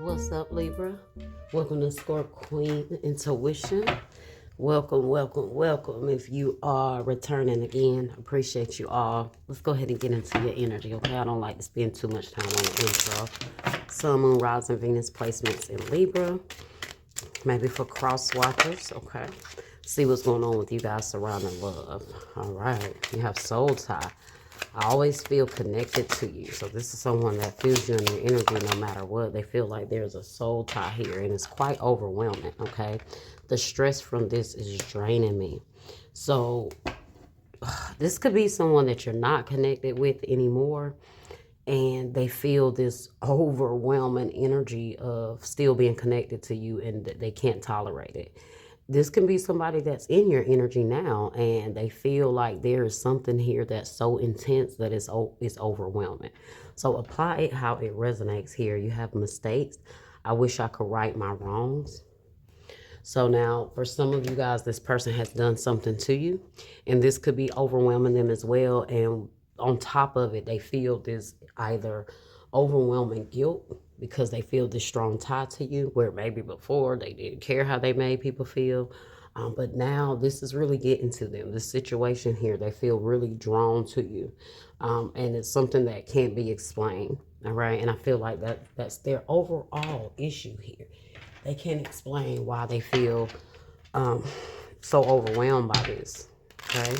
What's up, Libra? Welcome to Scorp Queen Intuition. Welcome, welcome, welcome. If you are returning again, appreciate you all. Let's go ahead and get into your energy, okay? I don't like to spend too much time on the intro. Sun, Moon, Rising, Venus placements in Libra. Maybe for cross watchers, okay? See what's going on with you guys surrounding love. All right. You have soul tie. I always feel connected to you. So this is someone that feels you in their energy no matter what. They feel like there's a soul tie here, and it's quite overwhelming, okay? The stress from this is draining me. So this could be someone that you're not connected with anymore, and they feel this overwhelming energy of still being connected to you, and they can't tolerate it. This can be somebody that's in your energy now, and they feel like there is something here that's so intense that it's overwhelming. So apply it how it resonates here. You have mistakes. I wish I could right my wrongs. So now, for some of you guys, this person has done something to you, and this could be overwhelming them as well. And on top of it, they feel this either overwhelming guilt because they feel this strong tie to you, where maybe before they didn't care how they made people feel. But now this is really getting to them. This situation here, they feel really drawn to you. And it's something that can't be explained. All right. And I feel like that's their overall issue here. They can't explain why they feel so overwhelmed by this. Okay.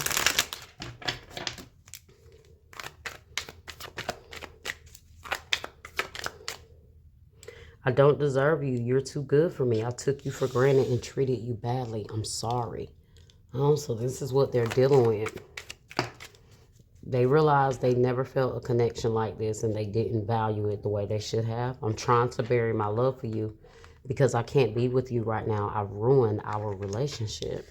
I don't deserve you. You're too good for me. I took you for granted and treated you badly. I'm sorry. So this is what they're dealing with. They realize they never felt a connection like this, and they didn't value it the way they should have. I'm trying to bury my love for you because I can't be with you right now. I've ruined our relationship.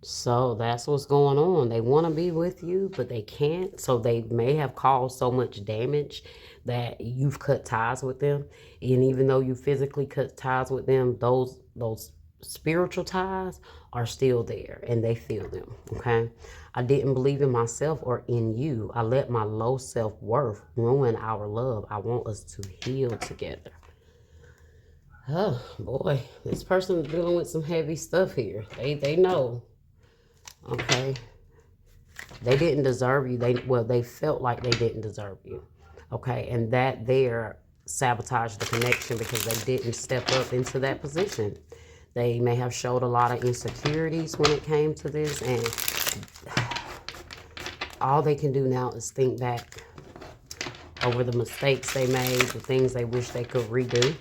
So that's what's going on. They want to be with you, but they can't. So they may have caused so much damage that you've cut ties with them. And even though you physically cut ties with them, those spiritual ties are still there, and they feel them, okay? I didn't believe in myself or in you. I let my low self-worth ruin our love. I want us to heal together. Oh, boy. This person is dealing with some heavy stuff here. They know. Okay, they didn't deserve you. They felt like they didn't deserve you. Okay, and that there sabotaged the connection because they didn't step up into that position. They may have showed a lot of insecurities when it came to this, and all they can do now is think back over the mistakes they made, the things they wish they could redo.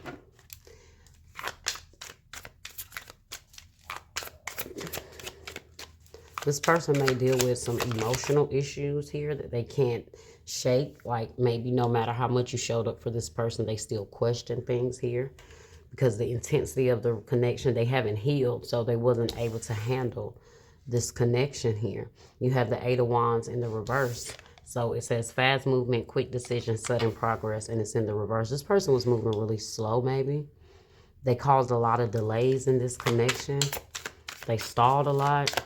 This person may deal with some emotional issues here that they can't shake. Like maybe no matter how much you showed up for this person, they still question things here because the intensity of the connection, they haven't healed. So they wasn't able to handle this connection here. You have the 8 of Wands in the reverse. So it says fast movement, quick decision, sudden progress, and it's in the reverse. This person was moving really slow maybe. They caused a lot of delays in this connection. They stalled a lot.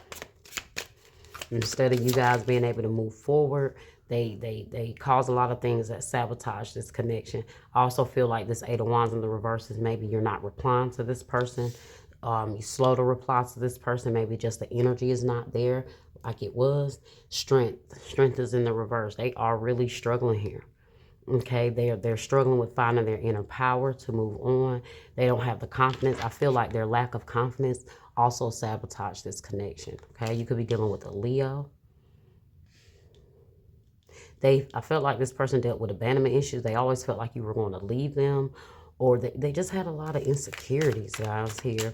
Instead of you guys being able to move forward, they cause a lot of things that sabotage this connection. I also feel like this 8 of Wands in the reverse is maybe you're not replying to this person. You slow to reply to this person. Maybe just the energy is not there like it was. Strength is in the reverse. They are really struggling here. Okay, they're struggling with finding their inner power to move on. They don't have the confidence. I feel like their lack of confidence also sabotage this connection. Okay, you could be dealing with a Leo. I felt like this person dealt with abandonment issues. They always felt like you were going to leave them, or they just had a lot of insecurities, guys, here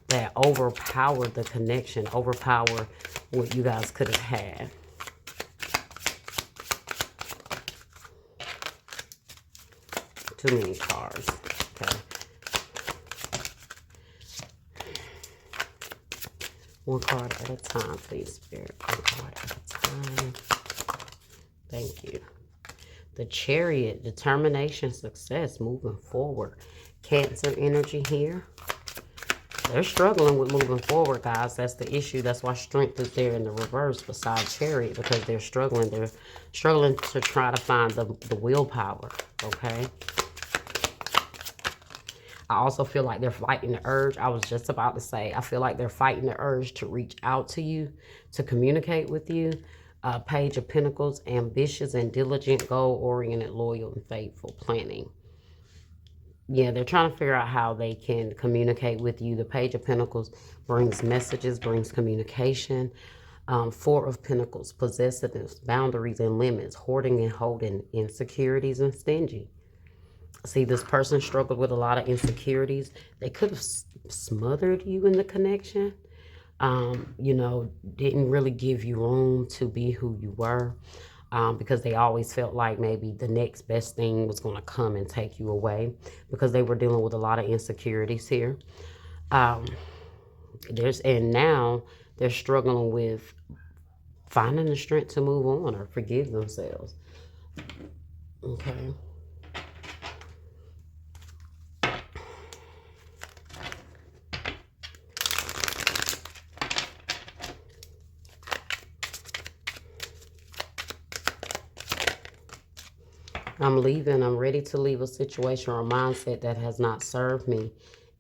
that overpowered the connection, overpower what you guys could have had. Too many cards. Okay. One card at a time, please, Spirit. One card at a time. Thank you. The Chariot, determination, success, moving forward. Cancer energy here. They're struggling with moving forward, guys. That's the issue. That's why strength is there in the reverse beside Chariot, because they're struggling. They're struggling to try to find the willpower, okay? I also feel like they're fighting the urge. I was just about to say, I feel like they're fighting the urge to reach out to you, to communicate with you. Page of Pentacles, ambitious and diligent, goal-oriented, loyal, and faithful, planning. Yeah, they're trying to figure out how they can communicate with you. The Page of Pentacles brings messages, brings communication. Four of Pentacles, possessiveness, boundaries and limits, hoarding and holding, insecurities and stingy. See, this person struggled with a lot of insecurities. They could have smothered you in the connection. You know, didn't really give you room to be who you were. Because they always felt like maybe the next best thing was going to come and take you away, because they were dealing with a lot of insecurities here. And now they're struggling with finding the strength to move on or forgive themselves. Okay. I'm leaving. I'm ready to leave a situation or a mindset that has not served me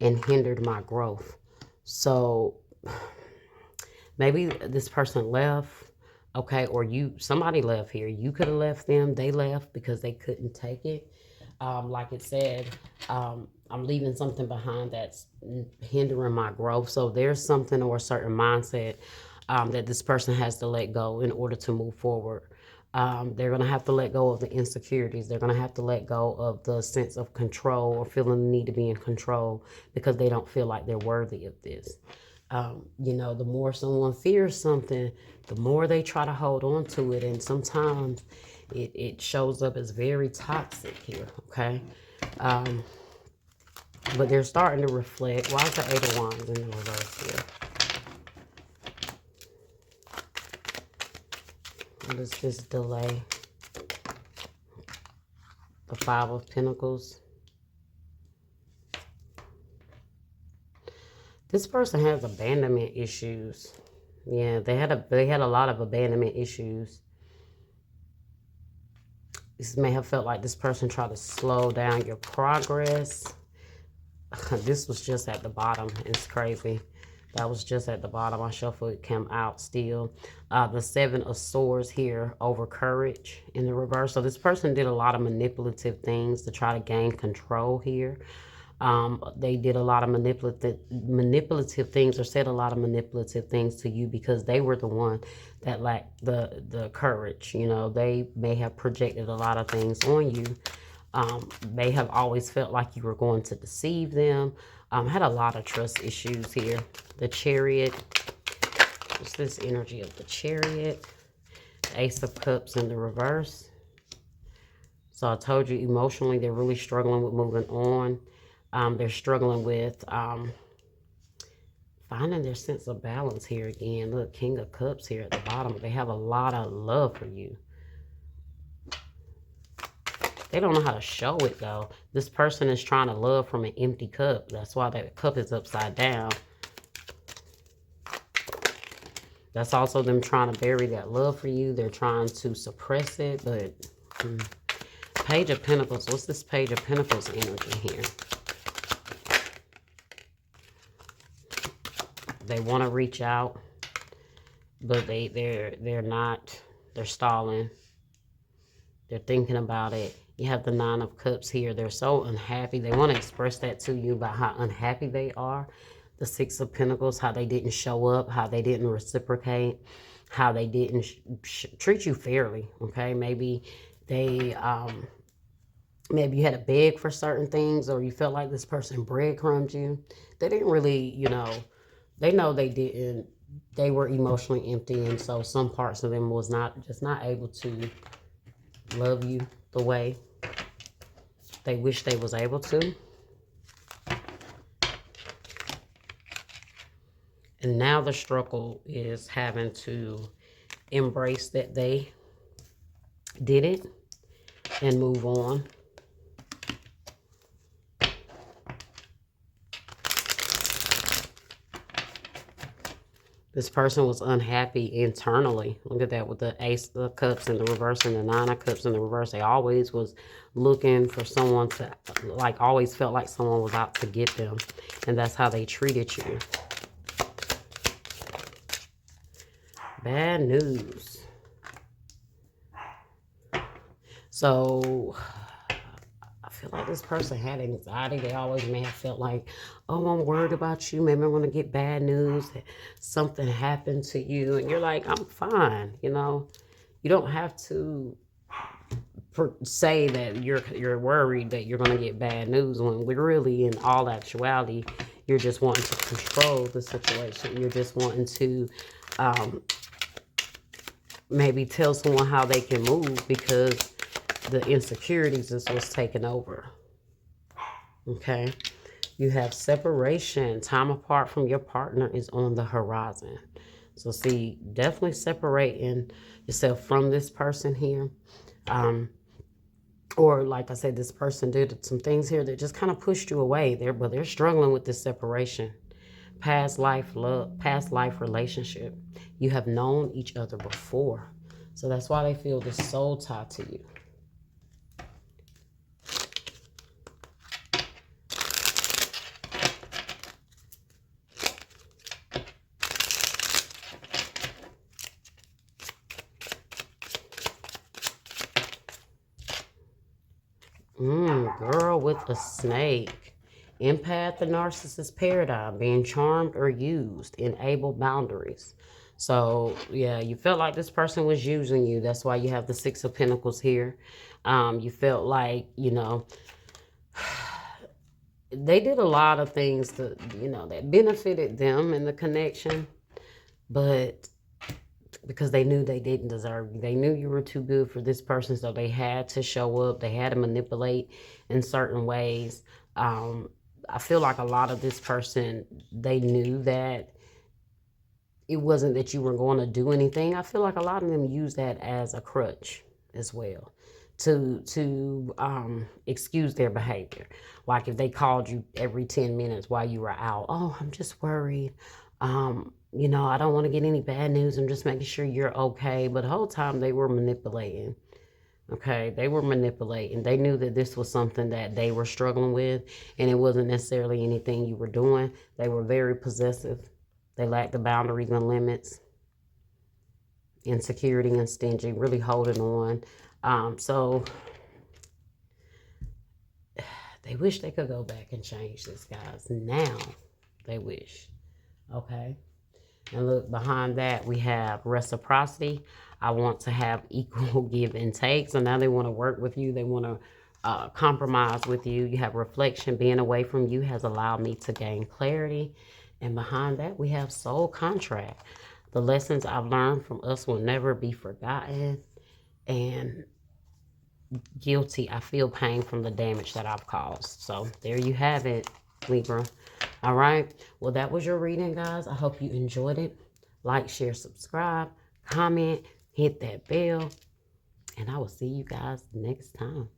and hindered my growth. So maybe this person left, okay, or somebody left here. You could have left them. They left because they couldn't take it. Like it said, I'm leaving something behind that's hindering my growth. So there's something or a certain mindset that this person has to let go in order to move forward. They're going to have to let go of the insecurities. They're going to have to let go of the sense of control or feeling the need to be in control because they don't feel like they're worthy of this. You know, the more someone fears something, the more they try to hold on to it. And sometimes it shows up as very toxic here, okay? But they're starting to reflect. Why is the Eight of Wands in the reverse here? What is this delay? The Five of Pentacles. This person has abandonment issues. Yeah, they had a lot of abandonment issues. This may have felt like this person tried to slow down your progress. This was just at the bottom. It's crazy. That was just at the bottom. I shuffled, it came out still. The Seven of Swords here over courage in the reverse. So this person did a lot of manipulative things to try to gain control here. They did a lot of manipulative things, or said a lot of manipulative things to you because they were the one that lacked the courage. You know, they may have projected a lot of things on you. May have always felt like you were going to deceive them. Had a lot of trust issues here. The Chariot. What's this energy of the Chariot? The Ace of Cups in the reverse. So I told you emotionally they're really struggling with moving on. They're struggling with finding their sense of balance here again. Look, King of Cups here at the bottom. They have a lot of love for you. They don't know how to show it, though. This person is trying to love from an empty cup. That's why that cup is upside down. That's also them trying to bury that love for you. They're trying to suppress it, but... Page of Pentacles. What's this Page of Pentacles energy here? They want to reach out, but they're not. They're stalling. They're thinking about it. You have the Nine of Cups here. They're so unhappy. They want to express that to you about how unhappy they are. The Six of Pentacles, how they didn't show up, how they didn't reciprocate, how they didn't treat you fairly, okay? Maybe they, maybe you had to beg for certain things, or you felt like this person breadcrumbed you. They didn't really, you know, they know they didn't, they were emotionally empty, and so some parts of them was not able to love you the way they wish they was able to. And now the struggle is having to embrace that they did it and move on. This person was unhappy internally. Look at that with the Ace of Cups in the reverse and the Nine of Cups in the reverse. They always was looking for someone to, like, always felt like someone was out to get them. And that's how they treated you. Bad news. So I feel like this person had anxiety. They always may have felt like, oh, I'm worried about you. Maybe I'm going to get bad news. Something happened to you. And you're like, I'm fine. You know, you don't have to say that you're worried that you're going to get bad news when we're really, in all actuality, you're just wanting to control the situation. You're just wanting to maybe tell someone how they can move because the insecurities is what's taking over. Okay. You have separation. Time apart from your partner is on the horizon. So see, definitely separating yourself from this person here. Or like I said, this person did some things here that just kind of pushed you away there, but they're struggling with this separation. Past life love, past life relationship. You have known each other before. So that's why they feel this soul tie to you. Girl with a snake. Empath, the narcissist paradigm, being charmed or used, enable boundaries. So, yeah, you felt like this person was using you. That's why you have the Six of Pentacles here. You felt like, you know, they did a lot of things to, you know, that benefited them in the connection. But because they knew they didn't deserve you. They knew you were too good for this person, so they had to show up. They had to manipulate in certain ways. I feel like a lot of this person, they knew that it wasn't that you were going to do anything. I feel like a lot of them use that as a crutch as well to excuse their behavior. Like if they called you every 10 minutes while you were out, oh, I'm just worried. You know, I don't want to get any bad news. I'm just making sure you're okay. But the whole time they were manipulating. Okay, they were manipulating. They knew that this was something that they were struggling with, and it wasn't necessarily anything you were doing. They were very possessive. They lacked the boundaries and limits. Insecurity and stingy, really holding on. So they wish they could go back and change this, guys. Now they wish. Okay. And look, behind that, we have reciprocity. I want to have equal give and take. So now they want to work with you. They want to compromise with you. You have reflection. Being away from you has allowed me to gain clarity. And behind that, we have soul contract. The lessons I've learned from us will never be forgotten. And guilty. I feel pain from the damage that I've caused. So there you have it, Libra. All right. Well, that was your reading, guys. I hope you enjoyed it. Like, share, subscribe, comment, hit that bell, and I will see you guys next time.